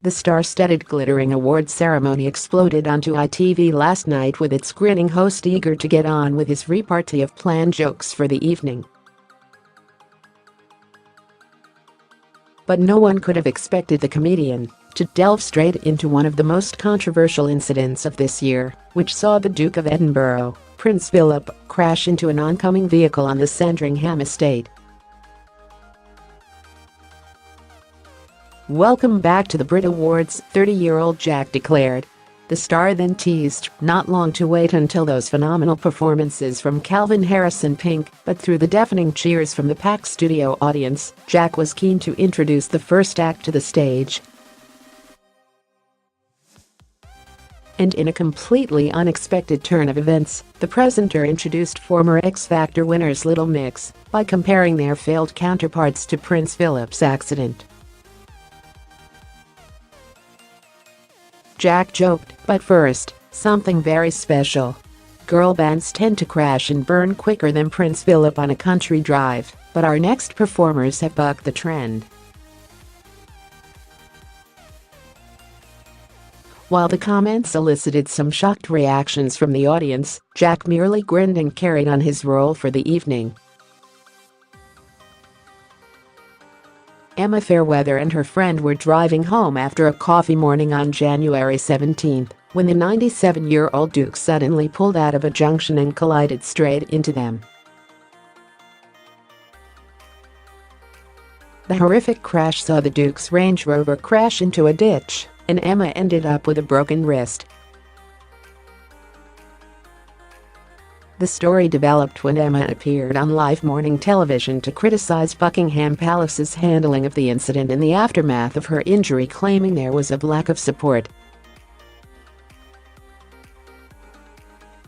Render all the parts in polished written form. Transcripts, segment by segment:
The star-studded glittering awards ceremony exploded onto ITV last night with its grinning host eager to get on with his repartee of planned jokes for the evening. But no one could have expected the comedian to delve straight into one of the most controversial incidents of this year, which saw the Duke of Edinburgh, Prince Philip, crash into an oncoming vehicle on the Sandringham estate. "Welcome back to the Brit Awards," 30-year-old Jack declared. The star then teased not long to wait until those phenomenal performances from Calvin Harris and Pink, but through the deafening cheers from the packed studio audience, Jack was keen to introduce the first act to the stage. And in a completely unexpected turn of events, the presenter introduced former X Factor winners Little Mix by comparing their failed counterparts to Prince Philip's accident. Jack joked, "But first, something very special. Girl bands tend to crash and burn quicker than Prince Philip on a country drive, but our next performers have bucked the trend." While the comments elicited some shocked reactions from the audience, Jack merely grinned and carried on his role for the evening. Emma Fairweather and her friend were driving home after a coffee morning on January 17 when the 97-year-old Duke suddenly pulled out of a junction and collided straight into them. The horrific crash saw the Duke's Range Rover crash into a ditch, and Emma ended up with a broken wrist. The story developed when Emma appeared on live morning television to criticize Buckingham Palace's handling of the incident in the aftermath of her injury, claiming there was a lack of support.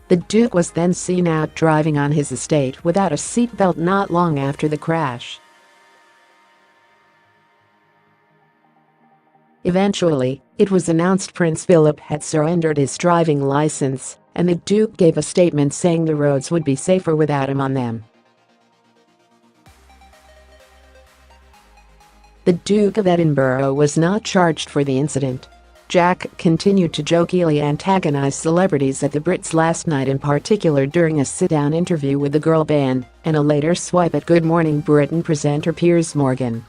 The Duke was then seen out driving on his estate without a seatbelt not long after the crash. Eventually, it was announced Prince Philip had surrendered his driving license, and the Duke gave a statement saying the roads would be safer without him on them. The Duke of Edinburgh was not charged for the incident. Jack continued to jokingly antagonize celebrities at the Brits last night, in particular during a sit-down interview with the girl band and a later swipe at Good Morning Britain presenter Piers Morgan.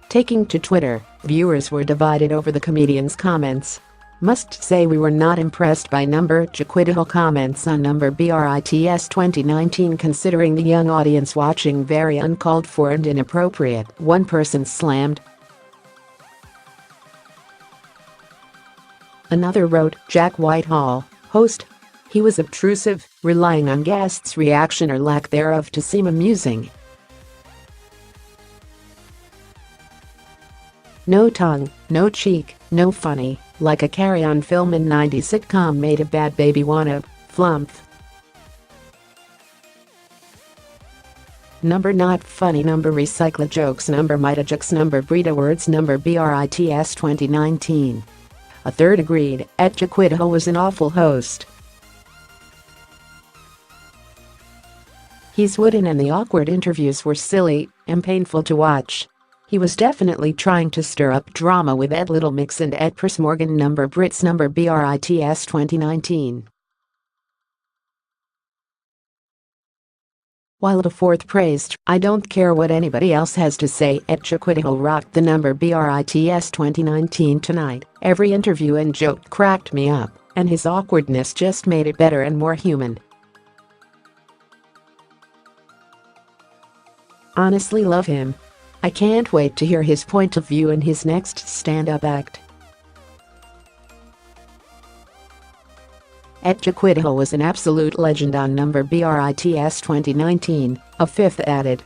Taking to Twitter, viewers were divided over the comedian's comments. "Must say we were not impressed by number Whitehall comments on number Brits 2019 considering the young audience watching very uncalled for and inappropriate," one person slammed. Another wrote, "Jack Whitehall, host. He was obtrusive, relying on guests' reaction or lack thereof to seem amusing. No tongue, no cheek, no funny, like a carry-on film and 90s sitcom made a bad baby wanna flump. Number not funny, number recycle jokes, number meta jokes, number Brit Awards, number Brits 2019. A third agreed, Jack Whitehall was an awful host. He's wooden and the awkward interviews were silly and painful to watch. He was definitely trying to stir up drama with Little Mix and Piers Morgan, number Brits, number Brits 2019. While the fourth praised, "I don't care what anybody else has to say, Jack Whitehall rocked the number Brits 2019 tonight. Every interview and joke cracked me up, and his awkwardness just made it better and more human. Honestly love him. I can't wait to hear his point of view in his next stand-up act." Jack Whitehall was an absolute legend on number Brits 2019, a fifth added.